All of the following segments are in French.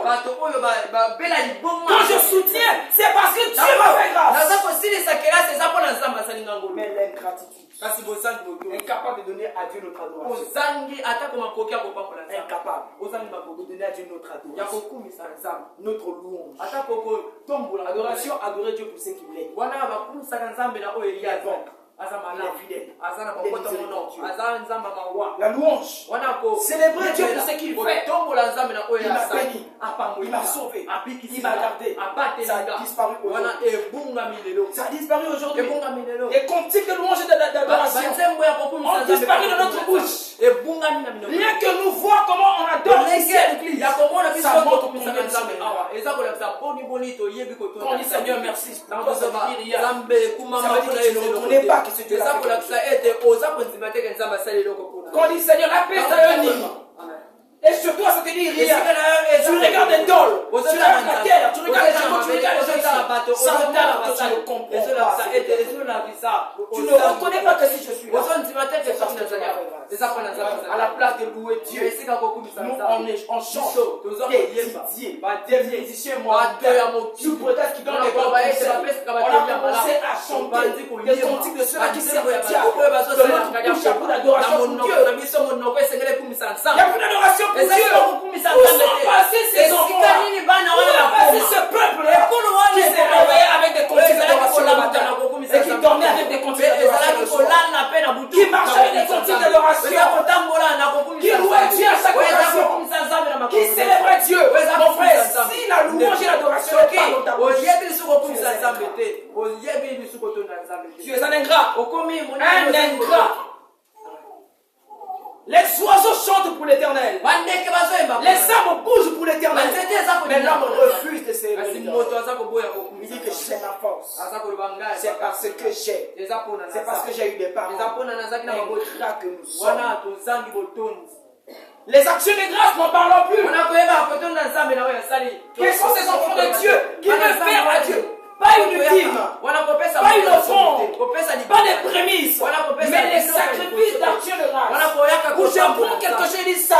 Quand je soutiens, c'est parce que Dieu m'a fait grâce. Mais l'ingratitude, incapable de donner à Dieu notre adoration. Incapable de donner à Dieu notre adoration. Notre louange. Adoration, adorer Dieu pour ce qu'il est. Il est bon. Il est fidèle. La louange. Célébrer Dieu pour ce qu'il fait. Il m'a béni. Il m'a sauvé. Il m'a gardé. Ça a disparu aujourd'hui. Ça a disparu aujourd'hui. Les cantiques de louange et d'adoration ont disparu de notre bouche. Rien que nous voir comment on adore ici à l'église, ça montre combien nous sommes. Quand on dit Seigneur merci, ça veut dire que tu ne reconnais pas que c'est Dieu. Quand on dit Seigneur, appelle ça un hymne. Et sur toi, ça te dit rien. Tu regardes les dôles, tu regardes la terre, tu regardes les gens, tu regardes les gens. Ça ne comprend pas. Tu ne reconnais pas que si je suis là. À la place de louer Dieu, nous on chante des musiciens sous prétexte qui donnent les bonnes conseils. On a commencé à chanter des cantiques de ceux-là qui servent le diable de notre bouche à bout d'adoration pour Dieu. Il n'y a plus d'adoration pour Dieu. Où sont passés ces enfants? Où sont passés ce peuple qui s'est réveillé avec des cantiques d'adoration le matin et qui dormait avec des cantiques d'adoration le soir, qui marchait avec des cantiques d'adoration, qui louait Dieu à chaque occasion, qui célébrait Dieu? Mon frère, si la louange et l'adoration est pas dans ta bouche, tu es un ingrat. Un ingrat. Les oiseaux chantent pour l'éternel. Les arbres bougent pour l'éternel. Mais l'homme refuse de se réveiller. Il dit que j'ai ma force. C'est parce que j'ai. C'est parce que j'ai eu des parents. Ingrat que nous sommes. Les actions de grâce, n'en parlons plus. Quels sont ces enfants de Dieu qui veulent faire à Dieu? Pas une dîme, pas une offrande, pas des prémices, mais les sacrifices d'action de grâce. Où je prends quelque chose et dis ça,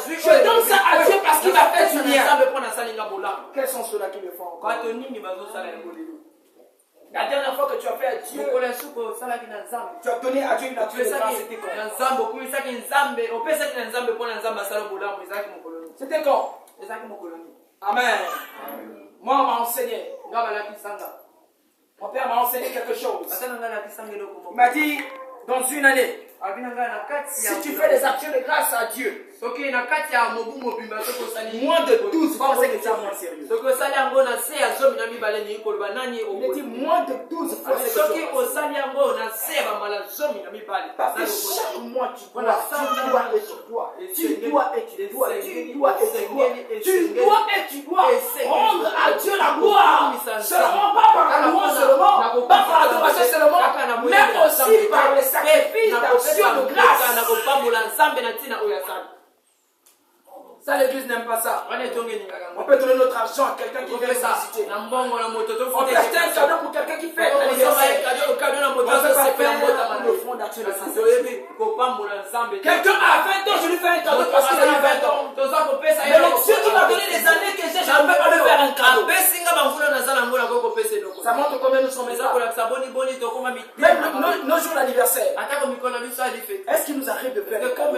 je donne ça à Dieu parce qu'il m'a fait du bien. Quels sont ceux-là qui le font? La dernière fois que tu as fait à Dieu, tu as donné à Dieu une action de grâce, c'était quand? C'était quand? Amen. Moi, on m'a enseigné. Mon père m'a enseigné quelque chose. Il m'a dit, dans une année, si tu fais des actions de grâce à Dieu, moins de 12 fois, c'est que tu es moins sérieux. Il dit moins de 12 fois, c'est que tu es moins sérieux. Parce que chaque mois, tu dois et tu dois. Tu dois et tu dois. Rendre à Dieu la gloire. Seulement pas par la louange seulement, pas par l'adoration seulement, mais aussi par les sacrifices d'action de grâce. Ça, l'église n'aime pas ça. On peut donner notre argent à quelqu'un qui vient visiter. On peut acheter un cadeau pour quelqu'un qui fait l'anniversaire. On peut pas faire le fond d'action de grâce. Quelqu'un a 20 ans, je lui fais un cadeau parce qu'il a eu 20 ans. Mais le Dieu qui m'a donné les années que j'ai, je ne peux pas lui faire un cadeau. Ça montre combien nous sommes là. Même nos jours d'anniversaire. Est-ce qu'il nous arrive de faire un cadeau?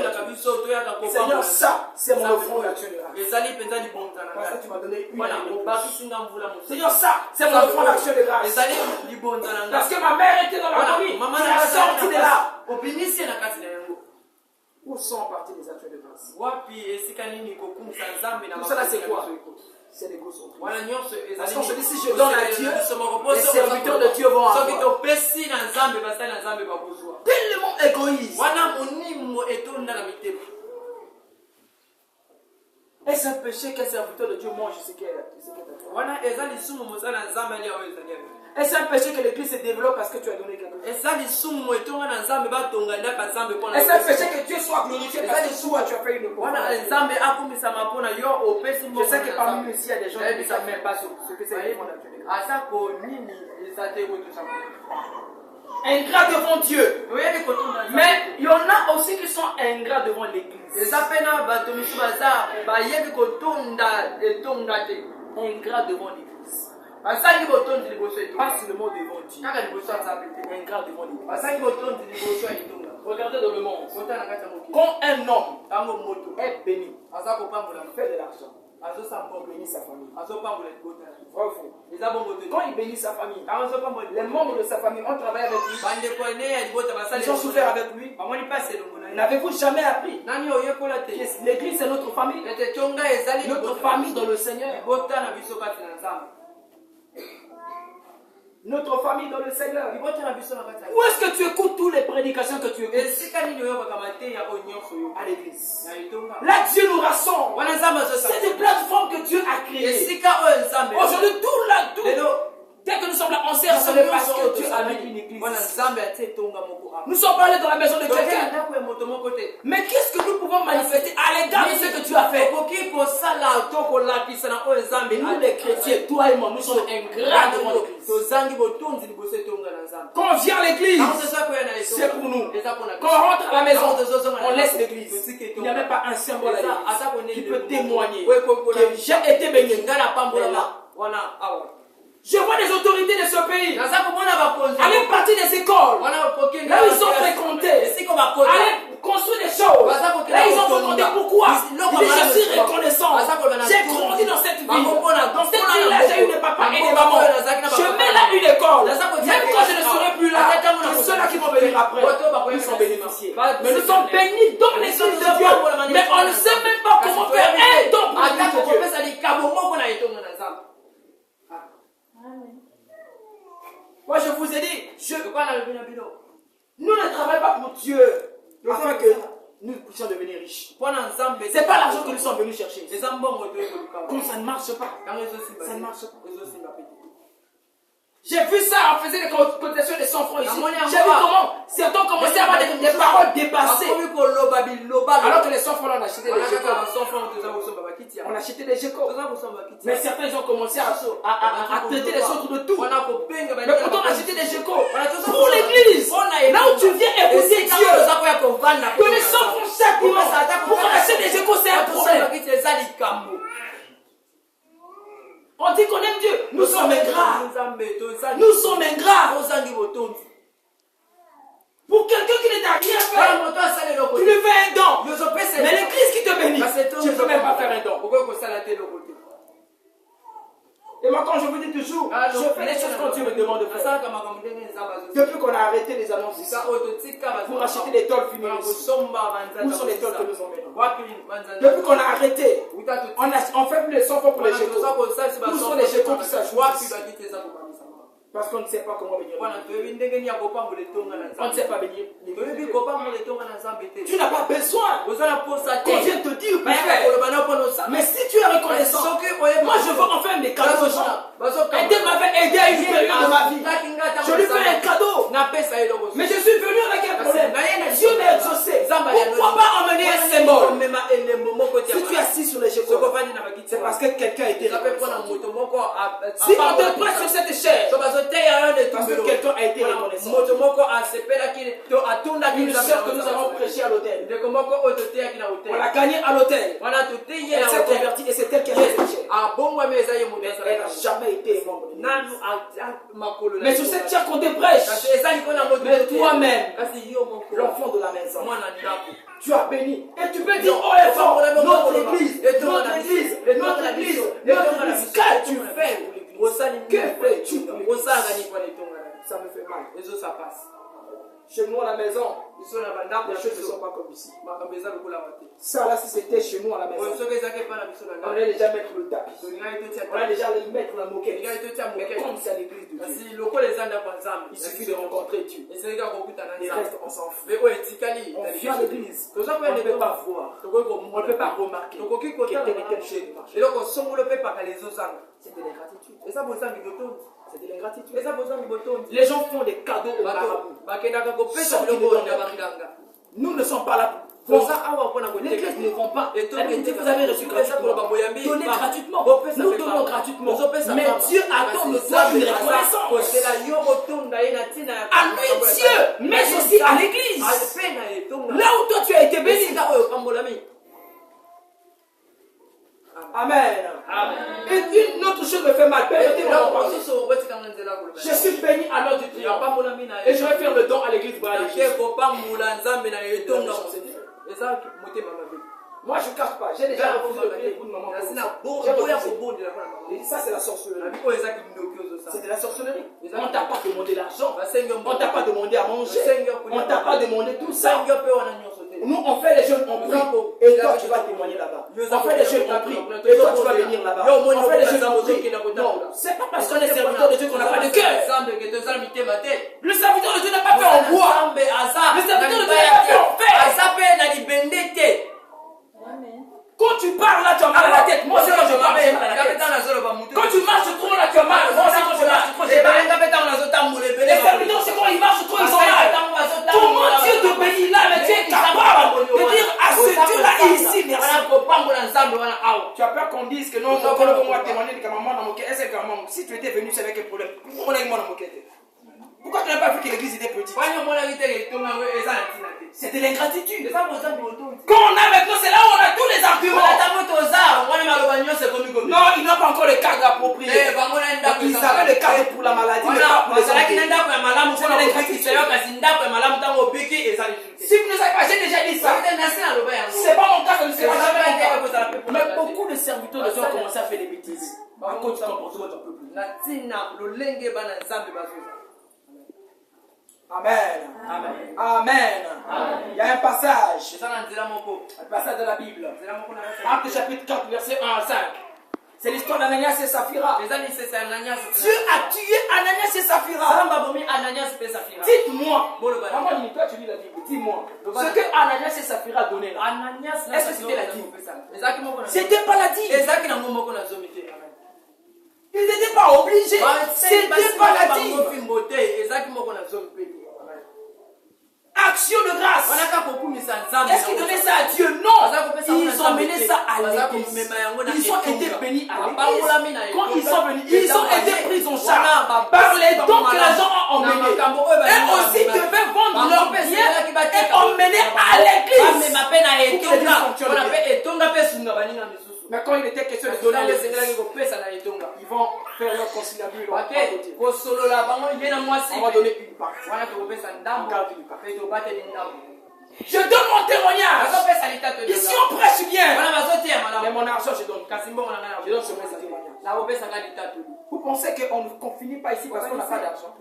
Seigneur, ça, c'est mon offrande d'action de grâce. Parce que tu m'as donné une année. Seigneur, ça, c'est mon offrande d'action de grâce. Parce que ma mère était dans la famille. Tu l'as sorti de là. Où sont partis les actions de grâce? Tout cela, c'est quoi? C'est les grosses autres. Parce qu'on se dit, si je donne à Dieu, les serviteurs de Dieu vont avoir. Tellement égoïste. Est-ce un péché qu'un serviteur de Dieu mange ce qu'il a fait? Est-ce un péché que l'église se développe parce que tu as donné quelque chose? Est-ce un péché que Dieu soit glorifié parce que toi tu as fait une offrande? Je sais que parmi nous ici il y a des gens qui ne savent même pas ce que c'est une offrande d'action de grâce. ingrats devant Dieu. Mais il y en a aussi qui sont ingrats devant l'église. Ingrats devant l'église. Pas seulement devant Dieu. Ingrats devant l'église. Regardez dans le monde. Quand un homme est béni, il fait de l'argent. Il bénit sa famille. Quand il bénit sa famille, les membres de sa famille ont travaillé avec lui. Ils ont souffert avec lui. N'avez-vous jamais appris que l'église est notre famille? Notre famille dans le Seigneur. Notre famille dans le Seigneur. Où est-ce que tu écoutes toutes les prédications que tu écoutes? À l'église. Là, Dieu nous rassemble. C'est des plateformes que Dieu a créées. Aujourd'hui, dès que nous sommes là, on sait rassembler parce que Dieu a mis une église. Nous sommes pas allés dans la maison de quelqu'un. Mais qu'est-ce que nous pouvons manifester à l'égard de ce que tu as fait? Nous les chrétiens, toi et moi, nous sommes ingrats devant l'église. Quand on vient à l'église, c'est pour nous. Quand on rentre à la maison, on laisse l'église. Il n'y a même pas un symbole à l'église qui peut témoigner que j'ai été béni. Je vois des autorités de ce pays aller partir des écoles, là où ils ont fréquenté, aller construire des choses, là ils ont fréquenté. Pourquoi? Je suis reconnaissant. J'ai grandi dans cette ville. Dans cette ville-là, j'ai eu des papas et des mamans. Je mets là une école. Même quand je ne serai plus là, ceux-là qui vont venir après, ils sont bénéficiés. Mais nous sommes bénis dans les yeux de Dieu. Mais on ne sait même pas comment faire un don pour Dieu. Moi je vous ai dit, nous ne travaillons pas pour Dieu afin que nous puissions devenir riches. Ce n'est pas l'argent que nous sommes venus chercher. Comme ça ne marche pas. Ça ne marche pas. J'ai vu ça, on faisait des cotisations de 100 francs ici. J'ai vu comment certains commençaient à avoir des paroles dépassées. Alors que les 100 francs, on achetait des gécos. On achetait des gécos. Mais certains ils ont commencé à traiter les autres de tout. Mais pourtant on achetait des gécos. Pour l'église, là où tu viens écouter Dieu, que les 100 francs chaque dimanche, pour acheter des gécos, c'est un problème. On dit qu'on aime Dieu. Nous sommes ingrats. Nous sommes ingrats. Pour quelqu'un qui ne t'a rien fait, tu lui fais un don. Mais l'église qui te bénit, tu ne peux même pas faire un don. Et moi, quand je vous dis toujours, je fais les choses quand Dieu me demande de faire. Depuis qu'on a arrêté les annonces ici, pour acheter des tôles funéraires, où sont les tôles que nous emmenons? Depuis qu'on a arrêté, on fait plus les 100 francs pour les gécos. Où sont les gécos qui s'ajoutent? Parce qu'on ne sait pas comment venir. On ne sait pas venir. Tu n'as pas besoin qu'on vienne te dire pour faire. Mais si tu es reconnaissant, moi je veux enfin des cadeaux aux gens. Dieu m'avait aidé à une période de ma vie. Je lui fais un cadeau. Mais je suis venu avec un problème. Dieu m'a exaucé. Pourquoi pas emmener un symbole? Si tu es assis sur les gécos, c'est parce que quelqu'un a été reconnaissant. Si on te prête sur cette chaise, parce que quelqu'un a été reconnaissant. Une sœur que nous avons prêché à l'hôtel, on l'a gagnée à l'hôtel. Elle s'est convertie et c'est elle qui a fait cette chaise. Elle n'a jamais été membre de l'église. Mais sur cette chair qu'on te prêche, mais toi-même, l'enfant de la maison, tu as béni. Et tu peux dire, oh et fort, notre église, notre église, notre église, notre église. Qu'as-tu fait? Que fais-tu? Ça me fait mal. Et ça passe. Chez nous à la maison, les choses ne sont pas comme ici. Ça là, si c'était chez nous à la maison, on allait déjà mettre le tapis. On allait déjà mettre la moquette. Mais comme c'est à l'église de Dieu, il suffit de rencontrer Dieu. Les restes, on s'en fout. On vient à l'église. On ne peut pas voir. On ne peut pas remarquer que telle et telle chose marche. C'est de l'ingratitude. C'est de l'ingratitude. Les gens font des cadeaux aux marabouts. Nous ne sommes pas là L'église ne vend pas. Elle dit vous avez reçu gratuitement. Donnez gratuitement. Nous donnons gratuitement. Mais Dieu attend de toi une reconnaissance. À lui Dieu, mais aussi à l'église. Là où toi tu as été béni. Amen. Et une autre chose me fait mal. Je suis béni à l'heure du triomphe. Et je vais faire le don à l'église. Moi je ne cache pas. J'ai déjà refusé de prier pour une maman. Ça c'est la sorcellerie. C'est de la sorcellerie. On ne t'a pas demandé l'argent. On ne t'a pas demandé à manger. On ne t'a pas demandé tout ça. Nous on fait les jeûnes, on prie. Et toi tu vas témoigner là-bas. On fait les jeûnes, on prie. Et toi tu vas venir là-bas. On fait les jeûnes, on prie. Non, c'est pas parce qu'on est serviteur de Dieu qu'on n'a pas de cœur. Le serviteur de Dieu n'a pas fait en bois. Le serviteur de Dieu n'a pas fait en fer. Quand tu parles là, tu as mal à la tête. Moi aussi quand je parle, j'ai mal à la tête. Quand tu marches trop là, tu as mal. Moi aussi quand je marche trop, j'ai mal. Les serviteurs, c'est quand ils marchent trop, ils ont mal. Comment Dieu te bénit là, mais tu es capable de dire à ce Dieu-là ici, merci. Tu as peur qu'on dise que non, on va témoigner de maman dans mon cœur. Est-ce que maman, si tu étais venu, c'est avec un problème. Pourquoi on a moi dans mon cœur? Pourquoi tu n'as pas vu que l'église était petite? C'est de l'ingratitude. Quand on a maintenant, c'est là où on a tous les arguments. Non, ils n'ont pas encore le cadre approprié. Ils avaient le cadre pour la maladie, mais pas pour les arguments. C'est de l'ingratitude. Si vous ne savez pas, j'ai déjà dit ça. C'est pas mon cas, c'est pas mon cas. Mais beaucoup de serviteurs de Dieu ont commencé à faire des bêtises. À cause du comportement d'un peuple. Amen. Amen. Amen. Il y a un passage. Un passage de la Bible. Acte chapitre 4, verset 1 à 5. C'est l'histoire d'Ananias et Saphira. Dieu a tué Ananias et Saphira. Dites-moi. Maman, toi tu lis la Bible. Dis-moi. Ce que Ananias et Saphira donnaient là. Est-ce que c'était la dîme? C'était pas la dîme. Ils n'étaient pas obligés. C'était pas la dîme. Action de grâce. Est-ce qu'ils donnaient ça à Dieu? Non. Ils ont mené ça à l'église. Ils ont été bénis à l'église. Quand ils sont venus, ils ont été pris en charge par les dons que les gens ont emmenés. Et aussi devaient vendre leurs biens et emmener à l'église. Mais quand il était question de donner les ils vont faire leur conciliabule. On va donner une part. Je donne mon témoignage. Ici on prêche bien. Mais mon argent je donne. Je donne sur mes témoignages. Vous pensez qu'on ne finit pas ici parce qu'on n'a pas d'argent?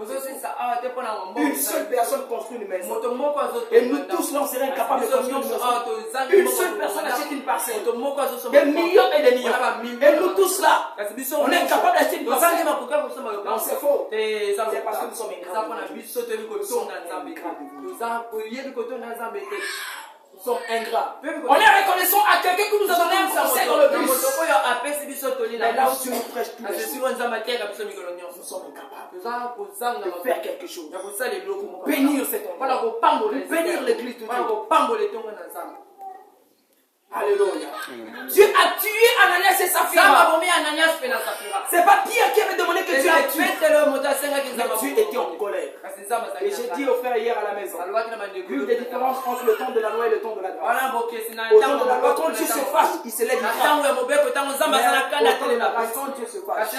Une seule personne construit une maison. Et nous tous là on serait incapables de construire une maison. Une seule personne achète une parcelle. Des millions et des millions. Et nous tous là, on est incapable d'acheter une parcelle. Non, c'est faux. C'est parce que nous sommes ingrates. Nous sommes ingrats. On est reconnaissant à quelqu'un qui nous a donné un conseil dans le bus. Mais là où tu nous prêches tous les jours, nous sommes incapables de faire quelque chose. Bénir cet endroit. Bénir l'église tout Alléluia. Dieu a tué Ananias et Saphira. C'est pas Pierre qui avait demandé que Dieu les tue. Mais Dieu était en colère. Et j'ai dit aux frères hier à la maison, vu des différences entre le temps de la loi et le temps de la grâce. Au temps de la loi, quand Dieu se fâche, il se lève. Quand Dieu se fâche,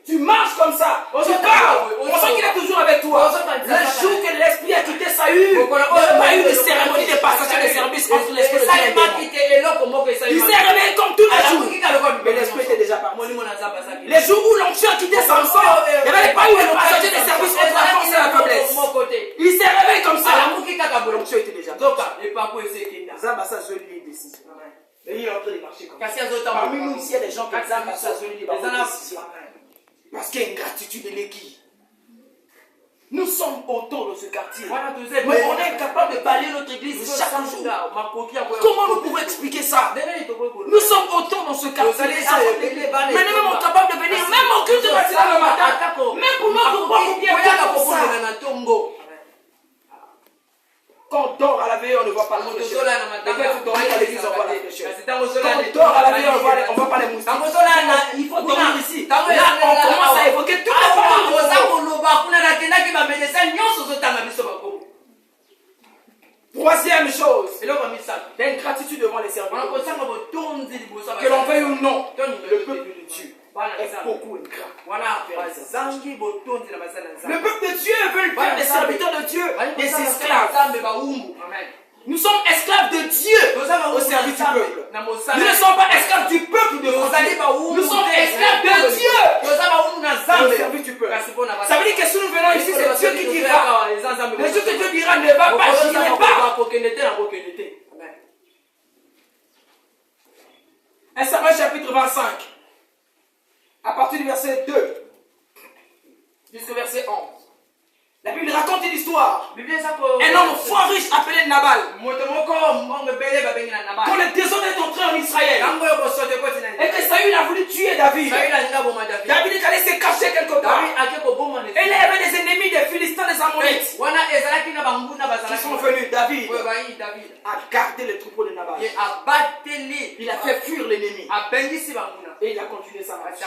tu marches comme ça, tu parles, on sent qu'il est toujours avec toi. Le jour que l'esprit a quitté Saül, il n'y a pas eu de cérémonie de passation de service entre l'esprit de Dieu. Il s'est réveillé comme tous les jours, mais l'esprit était déjà parti. Les jours où l'onction a quitté Samson, il n'y avait pas eu de passation de service entre la force et la faiblesse. Il s'est réveillé comme ça, l'onction était déjà partie. Zambassa, je lis une décision. Et il est en train de marcher comme ça. Parmi nous ici, il y a des gens qui Zambassa, je lis des décisions. Parce qu'il y a une gratitude de l'équipe. Nous sommes autour de ce quartier. Mais on est incapable de balayer notre église chaque jour. Comment nous pouvons expliquer ça? Nous sommes autour dans ce quartier. Mais nous sommes capables de venir, même au culte de matin le matin. Même pour notre propre bien. Quand on dort à la veille, on ne voit pas la fraîcheur. Et quand tu dors à l'église, on voit la fraîcheur. Quand on dort à la veille, on ne voit pas les moustiques. Il faut dormir ici. Là, on commence à évoquer toutes les formes de Troisième chose, l'ingratitude devant les serviteurs. Que l'on veuille ou non, le peuple de Dieu est beaucoup ingrat. Le peuple de Dieu veut faire des serviteurs de Dieu des esclaves. Nous sommes esclaves de Dieu au service du peuple. Nous ne sommes pas esclaves du peuple de Dieu. Nous sommes esclaves de Dieu au service du peuple. Ça veut dire que si nous venons ici, c'est Dieu qui dira. Le Dieu que Dieu dira ne va pas, je n'irai pas. 1 Samuel chapitre 25, à partir du verset 2 jusqu'au verset 11. La Bible raconte une histoire. Un homme fort riche appelé Nabal. Quand le désordre est entré en Israël et que Saül a voulu tuer David, David est allé se cacher quelque part. Et il y avait des ennemis des Philistins, des Ammonites qui sont venus. David a gardé le troupeau de Nabal. Il a fait fuir l'ennemi. Et il a continué sa marche.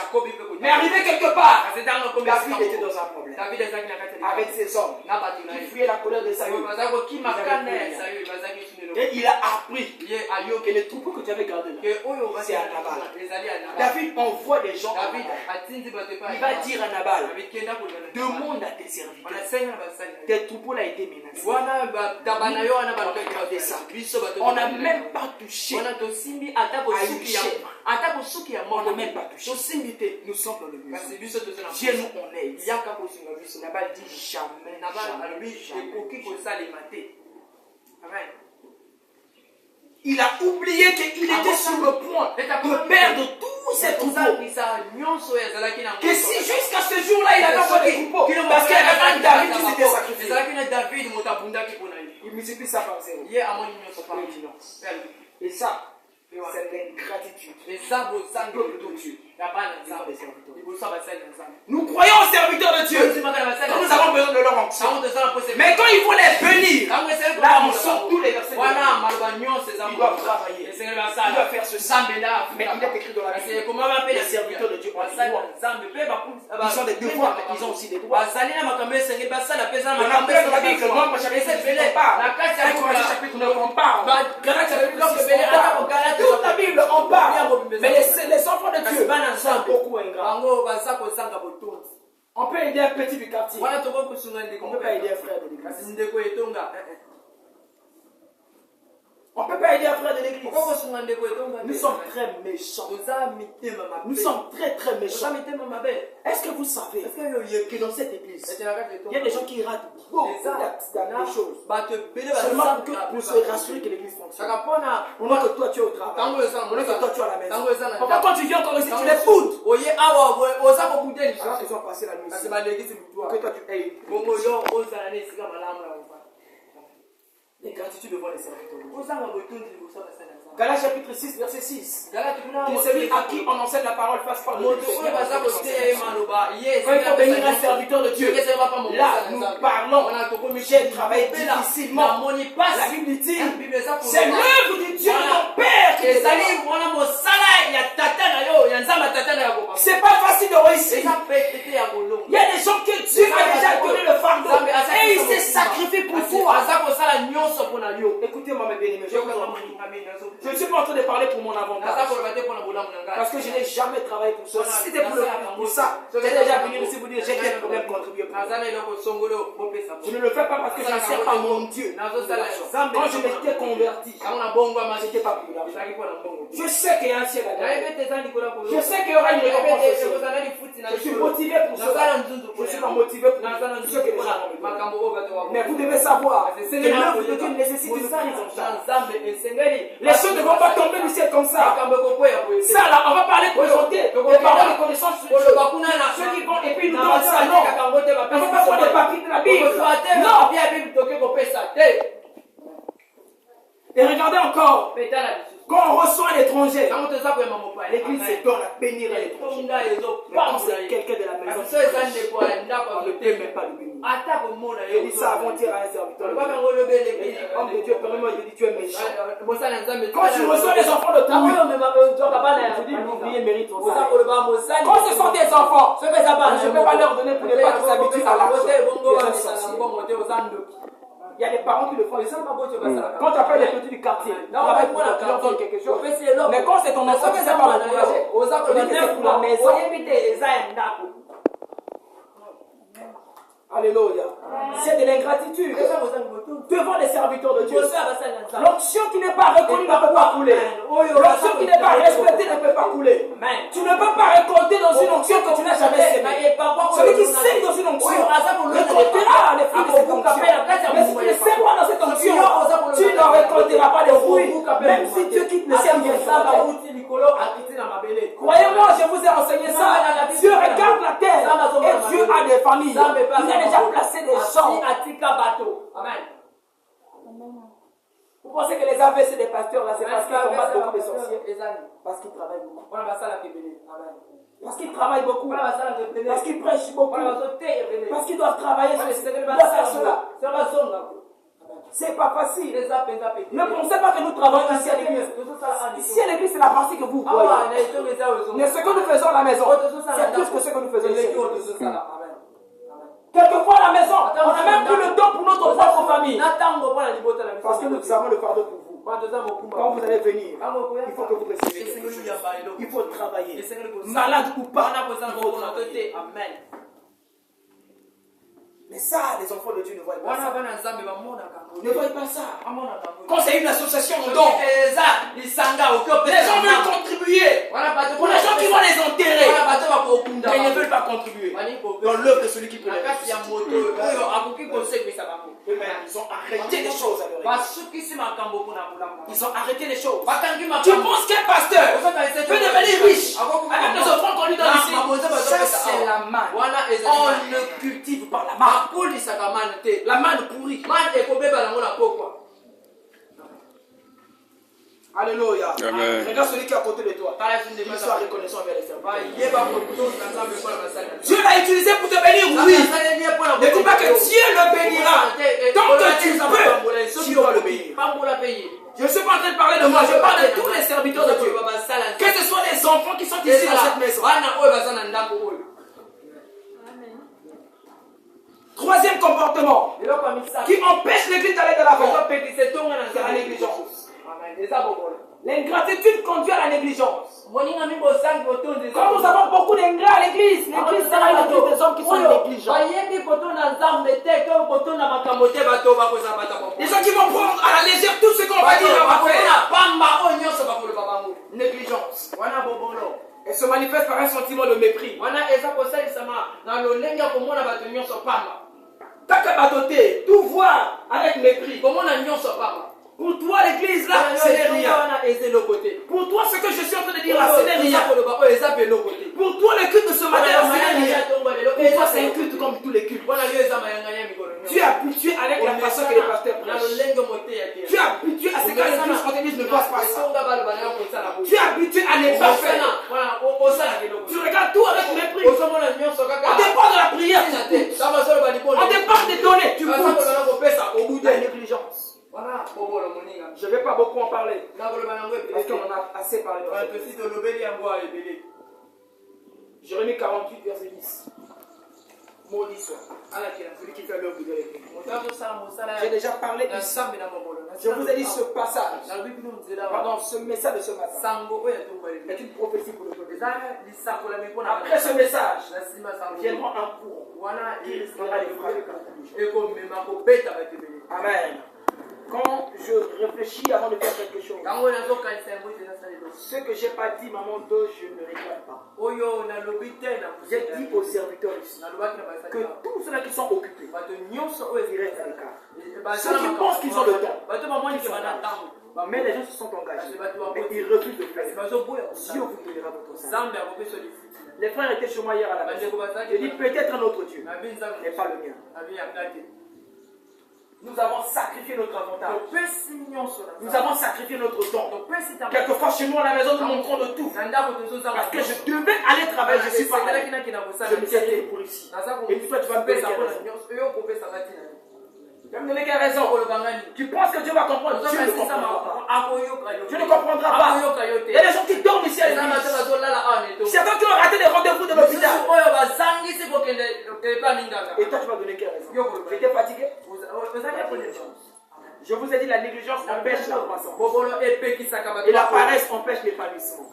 Mais arrivé quelque part, David était dans un problème. Avec ses hommes qui fuyaient la colère de Saül. Et il a appris que le troupeau que tu avais gardé là, c'est à Nabal. David envoie des gens à Nabal. Il va dire à Nabal, demande à tes serviteurs. Tes troupeaux là été menacés. On n'a même pas touché à une chèvre. On n'a même pas touché. Nous sommes dans le besoin. Dieu nous on aide. Nabal dit jamais. Il a oublié qu'il était sur le point de perdre tous ses troupeaux. Que si jusqu'à ce jour-là, il avait pas de troupeaux, parce qu'il y avait un David qui s'était sacrifié. Il multiplie ça par zéro. Et ça, c'est l'ingratitude. De Dieu. Nous croyons aux serviteurs de Dieu. Quand nous avons besoin de leur onction. Mais quand il faut les bénir, là on sort tous les versets. Ils doivent travailler. Ils doivent faire ce mais il est écrit dans la Bible. Les serviteurs de Dieu ont des droits. Ils ont des devoirs, mais ils ont aussi des droits. On appelle dans la Bible, Nombre chapitre 9 on parle. Corinthiens chapitre 9 on parle. Galates chapitre 6 on parle. Toute la Bible on parle. Mais les enfants de Dieu sont beaucoup ingrats. On peut aider un petit du quartier. On ne peut pas aider un frère de l'église. On ne peut pas aider un frère de l'église. Nous sommes très méchants. Nous sommes très très méchants. Est-ce que vous savez que dans cette église, il y a des gens qui ratent beaucoup de choses seulement pour se rassurer que l'église fonctionne. Pendant que toi tu es au travail, pendant que toi tu es à la maison. Pourquoi quand tu viens encore ici, tu les foudes? Ils ont passé la nuit ici. Que toi tu aies l'ingratitude devant les serviteurs. Galates chapitre 6, verset 6. Que celui à qui on enseigne la parole fasse part de Dieu. Quand il faut bénir un serviteur de Dieu, là nous parlons. J'ai travaillé difficilement. La Bible dit, c'est l'œuvre de Dieu, mon Père. C'est pas facile de réussir. Il y a des gens que Dieu a déjà donné le fardeau et il s'est sacrifié pour toi. Écoutez-moi mes bien-aimés, je ne suis pas en train de parler pour mon avantage. Parce que je n'ai jamais travaillé pour ça. Si c'était pour ça, j'ai déjà venu ici vous dire j'ai quel problème contribuer pour ça. Je ne le fais pas parce que je ne sers pas mon Dieu. Quand je m'étais converti, ce n'était pas pour l'argent. Je sais qu'il y a un ciel à gagner. Je sais qu'il y aura une récompense. Je suis motivé pour cela. Je suis pas motivé pour ce que les gens ont. Mais vous devez savoir que l'œuvre de Dieu nécessite une prise en charge. Les choses ne vont pas tomber du ciel comme ça. Ça là, on va parler présenter des paroles de connaissance sur ceux qui vont et puis nous donnent ça. Non, on ne va pas prendre des papiers de la Bible. Non. Et regardez encore. Quand on reçoit un étranger, l'église se donne à bénir l'étranger. Quand c'est quelqu'un de la maison, on ne peut même pas le bénir. Je dis ça avant-hier à un serviteur. Homme de Dieu, permets-moi de dire, tu es méchant. Quand tu reçois des enfants de ta vie, tu dis, l'ouvrier mérite son salaire. Quand ce sont des enfants, je ne peux pas leur donner pour ne pas qu'ils s'habituent à l'argent. Il y a des parents qui le font. Quand tu appelles les petits du quartier, tu leur donnes quelque chose. Mais quand c'est ton enfant, tu ne sais pas l'encourager. C'est pour la maison. Alléluia. C'est de l'ingratitude devant les serviteurs de Dieu. L'onction qui n'est pas reconnue ne peut pas couler. L'onction qui n'est pas respectée ne peut pas couler. Tu ne peux pas récolter dans une onction que tu n'as jamais sémée. Celui qui sème dans une onction récoltera les fruits de cette onction. Mais si tu ne sèmes pas dans cette onction, tu ne récolteras pas les fruits. Même si Dieu quitte le ciel, croyez-moi, je vous ai enseigné ça. Dieu regarde la terre et Dieu a des familles. Il a déjà placé des gens. Amen. Vous pensez que les AVC des pasteurs là, c'est parce qu'ils combattent beaucoup de sorciers? Parce qu'ils travaillent beaucoup. Parce qu'ils travaillent beaucoup. Parce qu'ils prêchent beaucoup. Parce qu'ils doivent travailler sur cela. C'est pas facile. Ne pensez pas que nous travaillons ici à l'église. Ici à l'église, c'est la partie que vous voyez. Mais ce que nous faisons à la maison, c'est plus que ce que nous faisons ici. Quelquefois à la maison, on n'a même plus le temps pour notre propre famille. Parce que nous avons le fardeau pour vous. Quand vous allez venir, il faut que vous reciviez quelque chose. Il faut travailler. Malade ou pas, il faut travailler. Amen. Mais ça, les enfants de Dieu ne voient pas ça. Ne voient pas ça. Quand c'est une association, on donne. Les gens veulent contribuer. Pour les gens qui vont les enterrer. Mais ils ne veulent pas contribuer dans l'œuvre de celui qui peut les réussir. Ils ont arrêté les choses à leur égard. Ils ont arrêté les choses. Tu penses qu'un pasteur peut devenir riche avec les offrandes qu'on lui donne ici? Ça, c'est la manne. On le cultive par la manne. La manne pourrie. Alléluia. Amen. Regarde celui qui est à côté de toi. Qu'il soit reconnaissant envers les serviteurs. Dieu l'a utilisé pour te bénir, oui. Ne dis pas que Dieu le bénira. Tant que tu peux, tu dois le bénir. Je ne suis pas en train de parler de moi, je parle de tous les serviteurs de Dieu. Que ce soit les enfants qui sont ici dans cette maison. Troisième comportement qui empêche l'église d'aller de l'avant, c'est la négligence. L'ingratitude conduit à la négligence. Quand nous avons beaucoup d'ingrats à l'église, l'église sera une église des hommes qui sont négligents. Des gens qui vont prendre à la légère tout ce qu'on va dire à faire. Négligence. Elle se manifeste par un sentiment de mépris. Tout voir avec mépris. Pour toi, l'église là, ce n'est rien. Pour toi, ce que je suis en train de dire là, ce n'est rien. Pour toi, le culte de ce matin, ce n'est rien. Pour toi, c'est un culte comme tous les cultes. Tu es habitué avec la façon que les pasteurs prêchent. Tu es habitué à ce que l'église ne passe pas ça. Tu es habitué à ne pas faire. Tu regardes tout avec mépris. On dépend de la prière. On dépend des données. Tu goûtes. La négligence. Je ne vais pas beaucoup en parler. Parce qu'on en a assez parlé. Jérémie 48, verset 10. Maudit soit celui qui fait l'œuvre de l'église. J'ai déjà parlé ici. Je vous ai dit ce passage. Pardon, ce message de ce matin est une prophétie pour le peuple. Après ce message, viendra un courant qui risquera les frapper. Amen. Quand je réfléchis avant de faire quelque chose, ce que je n'ai pas dit, maman, je ne réclame pas. J'ai dit aux serviteurs ici que tous ceux qui sont occupés, ils restent à l'écart. Ceux qui pensent qu'ils ont le temps, mais les gens se sont engagés, mais ils refusent de faire. Dieu vous donnera votre sang. Les frères étaient chez moi hier à la maison. J'ai dit peut-être un autre Dieu, mais pas le mien. Nous avons sacrifié notre avantage. Nous avons sacrifié notre temps. Quelquefois chez nous à la maison, nous manquons de tout. Parce que je devais aller travailler, je suis pas allé. Je me suis arrêté pour ici. Et toi, tu vas me donner tu vas me donner quelle raison? Tu penses que Dieu va comprendre? Dieu ne comprendra pas. Dieu ne comprendra pas. Il y a des gens qui dorment ici à l'église. Certains qui ont raté des rendez-vous de l'hôpital. Et toi, tu vas donner quelle raison? Tu étais fatigué? Je vous ai dit, la négligence empêche la croissance. Et la paresse empêche l'épanouissement.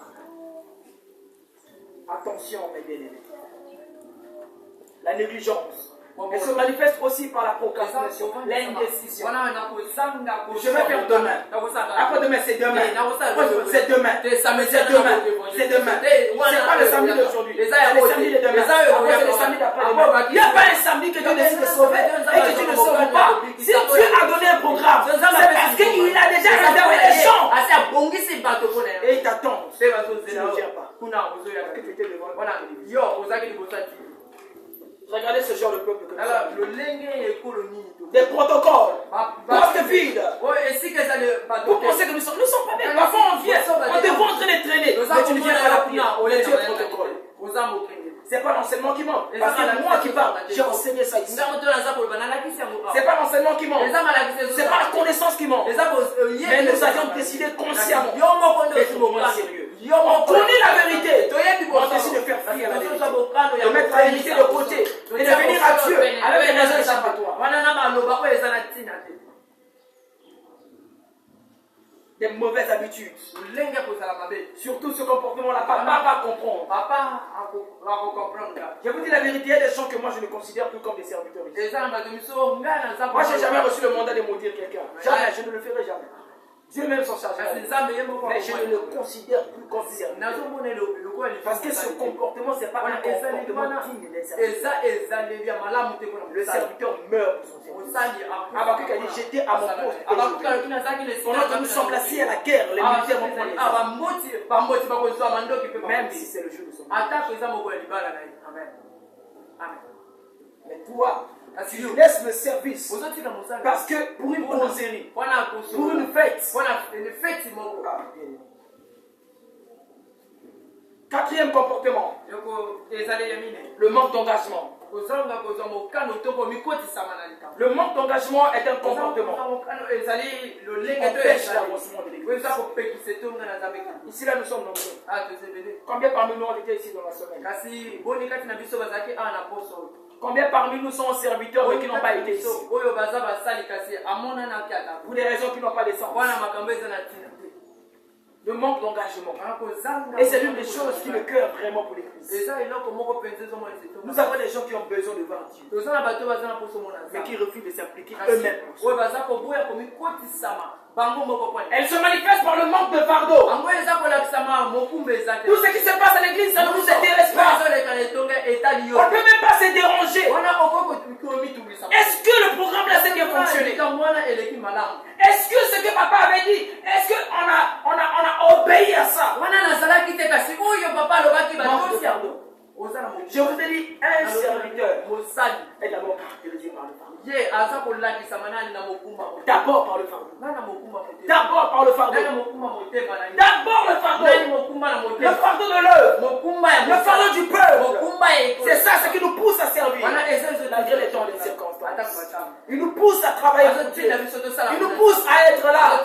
Attention, mes bien-aimés. La négligence. Elle se manifeste aussi par la procrastination, l'indécision. Je vais faire demain. Après-demain, c'est demain. C'est demain. C'est demain. C'est demain. C'est pas le samedi d'aujourd'hui. C'est le samedi de demain. Après, c'est le samedi d'après-demain. Il n'y a pas un samedi que Dieu décide de sauver et que tu ne sauves pas. Si Dieu a donné un programme, c'est parce qu'il a déjà réservé les gens. Et il t'attend. Tu ne gères pas. Que tu étais devant. Regardez ce genre de peuple que nous sommes. Des protocoles, postes vides. Vous pensez que nous sommes pas bien. Parfois on vient, on te voit en train de traîner. Mais tu ne viens pas à la prière. Mais tu es protocole. C'est pas l'enseignement qui manque. Parce que moi qui parle, j'ai enseigné ça ici. C'est pas l'enseignement qui manque. C'est pas la connaissance qui manque. Mais nous avions décidé consciemment d'être moins sérieux. On connaît la vérité. On décide de faire fi à la vérité. De mettre la vérité de côté. Et de venir à Dieu avec des raisons échappatoires. Des mauvaises habitudes. Surtout ce comportement-là, papa va comprendre. Je vous dis la vérité, il y a des gens que moi je ne considère plus comme des serviteurs. Moi je n'ai jamais reçu le mandat de maudire quelqu'un. Jamais, je ne le ferai jamais. Dieu même s'en charge. Mais je ne le considère plus comme serviteur. Parce que ce comportement, ce n'est pas un comportement digne des serviteurs. Le serviteur meurt pour son serviteur. Habakkuk a dit, j'étais à mon poste. Pendant que nous sommes placés à la guerre, les militaires vont prendre les armes. Même si c'est le jour de son Amen. Mais toi, tu laisses le service parce que pour une causerie, pour une fête. Quatrième comportement, le manque d'engagement. Le manque d'engagement est un comportement qui empêche l'avancement de l'église. Ici là nous sommes nombreux. Combien parmi nous ont été ici dans la semaine? Combien parmi nous sont serviteurs qui n'ont pas été ici? Pour des raisons qui n'ont pas de sens. Le manque d'engagement. Et c'est l'une des choses qui me cœur vraiment pour l'église. Nous avons des gens qui ont besoin de voir Dieu, mais qui refusent de s'impliquer eux-mêmes. Elle se manifeste par le manque de fardeau. Tout ce qui se passe à l'église, ça ne nous intéresse pas. On ne peut même pas se déranger. Est-ce que le programme là s'est bien fonctionné? Est-ce que ce que papa avait dit, est-ce qu'on a obéi à ça? Je vous ai dit, un serviteur est d'abord caractérisé par le fardeau. D'abord par le fardeau. D'abord par le fardeau. D'abord le fardeau. Le fardeau de l'œuvre. Le fardeau du peuple. C'est ça ce qui nous pousse à servir. Malgré les temps et les circonstances. Il nous pousse à travailler. Il nous pousse à être là.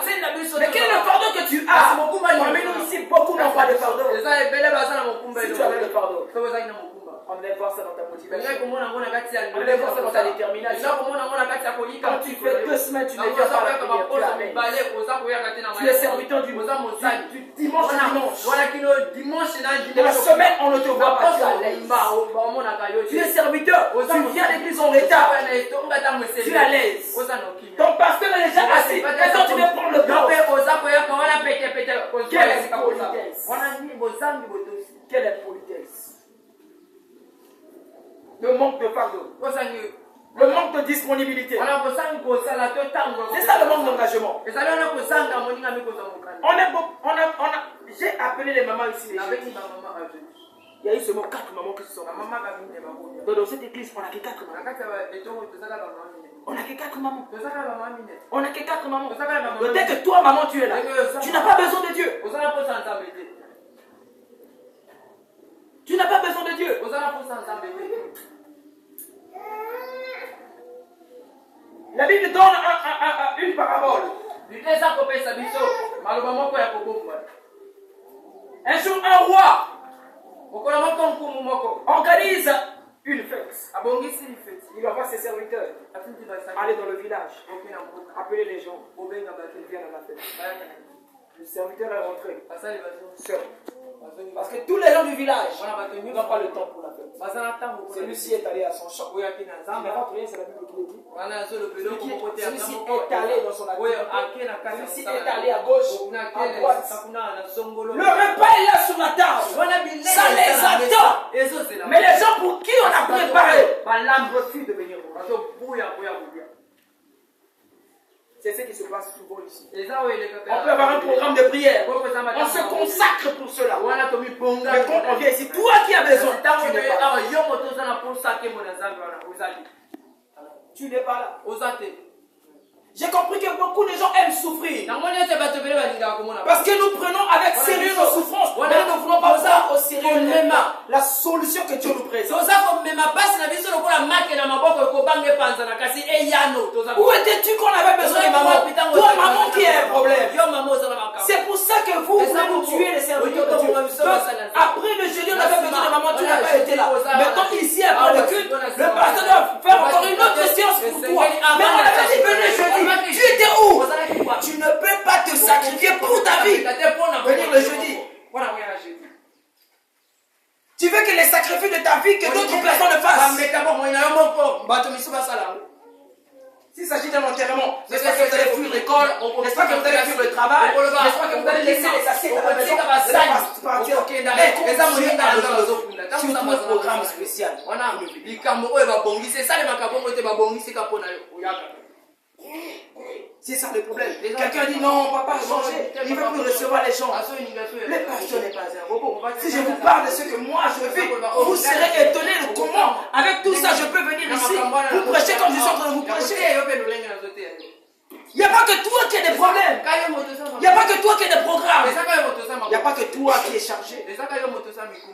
Mais quel est le fardeau que tu as? Parmi nous ici, beaucoup n'ont pas de fardeau. Si tu avais le fardeau, on devait voir ça dans ta motivation. On devait voir ça dans ta détermination. Quand tu fais 2 semaines, tu ne viens pas à la prière. Tu es serviteur du dimanche au dimanche. De la semaine, on ne te voit pas. Tu es serviteur. Tu viens à l'église en retard. Tu es à l'aise. Ton pasteur est déjà assis. Maintenant, tu viens prendre le temps. Quelle impolitesse. Quelle impolitesse. Le manque de fardeau. Le manque de disponibilité. C'est ça le manque d'engagement. J'ai appelé les mamans ici. Il y a eu seulement 4 mamans qui se sont. Dans cette église, on a que 4 mamans. On n'a que 4 mamans. On n'a que 4 mamans. Peut-être que toi, maman, tu es là. Tu n'as pas besoin de Dieu. Tu n'as pas besoin de Dieu. La Bible donne une parabole. Un jour, un roi organise une fête. Il va voir ses serviteurs aller dans le village, appeler les gens, ils viennent à la fête. Le serviteur est rentré seul. Parce que tous les gens du village n'ont pas le temps pour la fête. Celui-ci est allé à son champ. Il n'a pas prié, c'est la Bible qui le dit. Celui-ci est allé dans son activité. Celui-ci est allé à gauche, à droite. Le repas est là sur la table. Ça les attend. Mais les gens pour qui on a préparé, l'âme refuse de venir. C'est ce qui se passe souvent ici. On peut avoir un programme de prière. On se consacre pour cela. Mais quand on vient ici, toi qui as besoin, tu n'es pas là. J'ai compris que beaucoup de gens aiment souffrir. Parce que nous prenons avec sérieux nos souffrances. Mais nous ne voulons pas prendre au sérieux la solution que Dieu nous présente. Où étais-tu quand on avait besoin de maman? Toi, maman qui a un problème. C'est pour ça que vous voulez nous tuer les serviteurs de Dieu. Donc, après le jeudi, on avait besoin de maman, tu n'as pas été là. Maintenant, ici, après le culte, le pasteur doit faire encore une autre séance pour toi. Mais on avait dit, venez jeudi. Tu étais où? Tu ne peux pas te sacrifier pour ta vie. Venir le jeudi. Tu veux que les sacrifices de ta vie, que d'autres personnes le fassent. S'il s'agit d'un enterrement, n'est-ce pas que vous allez fuir l'école, n'est-ce pas que vous allez fuir le travail, n'est-ce pas que vous allez laisser les assiettes à la maison, sur un programme spécial. C'est ça le problème. Quelqu'un dit non, papa a changé, il ne veut plus recevoir les gens. Le pasteur n'est pas un robot. Si je vous parle de ce que moi je fais, vous serez étonné de comment, avec tout ça, je peux venir ici, vous prêcher comme je suis en train de vous prêcher. Il n'y a pas que toi qui as des problèmes. Il n'y a pas que toi qui as des programmes. Il n'y a pas que toi qui es chargé.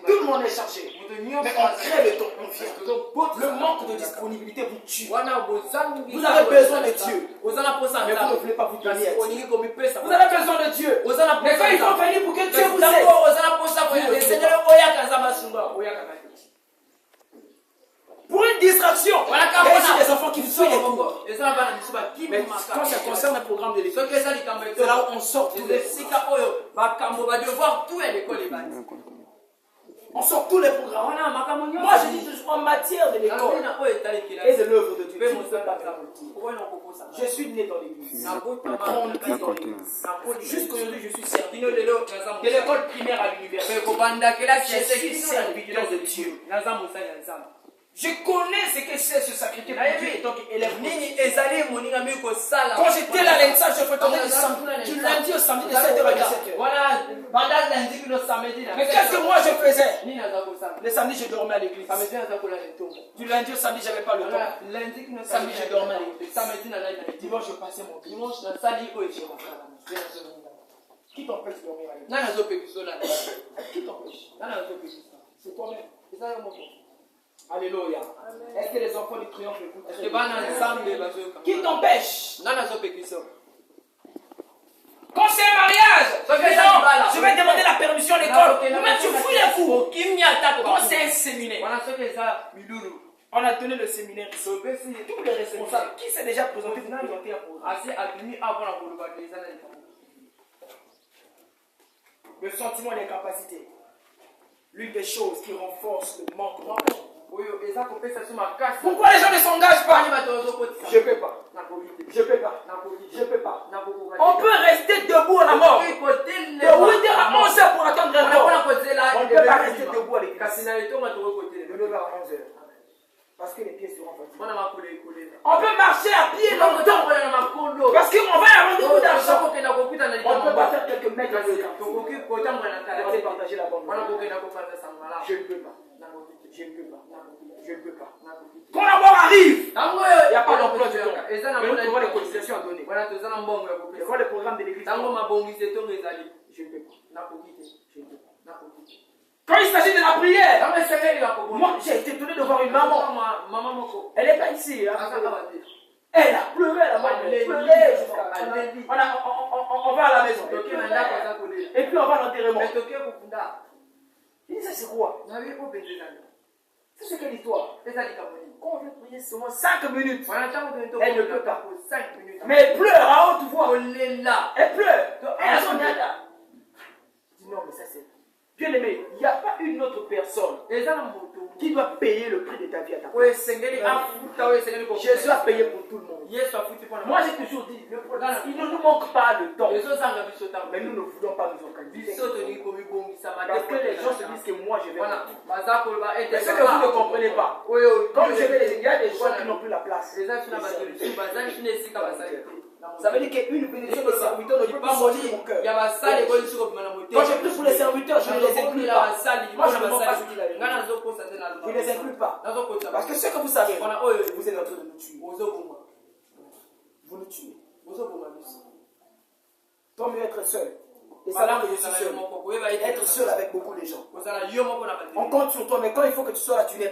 Tout le monde est chargé. Mais on crée le temps, on vient. Le manque de disponibilité vous tue. Vous avez besoin de Dieu. Mais vous ne voulez pas vous donner. Vous avez besoin de Dieu. Mais quand il faut venir pour que Dieu vous aide. Pour une distraction. Il y a des enfants qui vous suivent. Mais quand ça concerne un programme de l'école, c'est là où on sort tous les on sort tous les programmes. Moi je dis toujours en matière de l'école et de l'œuvre de Dieu. Je suis né dans l'église. Grandi dans l'église. Jusqu'aujourd'hui je suis serviteur de l'école primaire à l'université. Je suis serviteur de Dieu. Je connais ce que c'est ce sacrifice pour Dieu en tant qu'élève. Quand j'étais là, je fréquentais du lundi au samedi de 7h à 17h. Mais qu'est-ce que moi je faisais? Le samedi, je dormais à l'église. Du lundi au samedi, je n'avais pas le temps. Samedi, je dormais à l'église. Dimanche, je passais mon dimanche. Qui t'empêche de dormir à l'église? Qui t'empêche? C'est toi-même. Alléluia. Est-ce que les enfants du triomphe écoutent? Qui t'empêche? Quand c'est un mariage, je vais demander la permission à l'école. Même tu fouilles les cours. Quand c'est un séminaire, on a donné le séminaire. Tous les responsables, qui s'est déjà présenté pour présenter un programme? Le sentiment d'incapacité. L'une des choses qui renforce le manque d'enfants. Pourquoi les gens ne s'engagent pas? Je ne peux pas. Je ne peux pas. Je ne peux pas. On peut rester debout à la mort. De 8h à 11h pour attendre un mort. On ne peut pas rester debout à l'église. De 9h à 11h. Parce que les pieds seront fatigués. On peut marcher à pied longtemps. Parce qu'on va avoir beaucoup d'argent. On ne peut pas faire quelques mètres à l'église. On va aller partager la bonne. Je ne peux pas. Je ne peux pas. Je ne peux pas. Quand la mort arrive, il n'y a pas d'emploi du temps. Mais nous trouvons les cotisations à donner. C'est quoi le programme de l'église? Je ne peux pas. Je ne peux pas. Quand il s'agit de la prière, moi j'ai été étonné de voir une maman. Elle n'est pas ici. Hein. Elle a pleuré, elle a pleuré. On va à la maison. Et puis on va à l'enterrement. Il dit ça c'est quoi? C'est ce qu'elle histoire. Quand on veut prier seulement 5 minutes, elle ne peut pas. Mais elle pleure à haute voix. Elle pleure. Elle a son nada. Je dis non, mais ça c'est. Bien aimé, il n'y a pas une autre personne qui doit payer le prix de ta vie à ta place. Jésus a payé pour tout le monde. Moi j'ai toujours dit, le problème, il ne nous manque pas de temps. Mais nous ne voulons pas nous organiser. Parce que les gens se disent que moi je vais. Mais ce que vous ne comprenez pas, comme je vais, il y a des gens qui n'ont plus la place. Ça veut dire qu'une bénédiction de serviteur ne peut pas sortir de mon cœur. Quand je prie pour les serviteurs, je ne les inclus pas. Moi, je ne demande pas ce qu'il a dit. Je ne les inclus pas. Parce que ce que vous savez, vous êtes en train de nous tuer. Vous nous tuez. Tant mieux être seul. Et ça va que je suis seul. Être seul avec beaucoup de gens. On compte sur toi, mais quand il faut que tu sois là, tu n'es pas.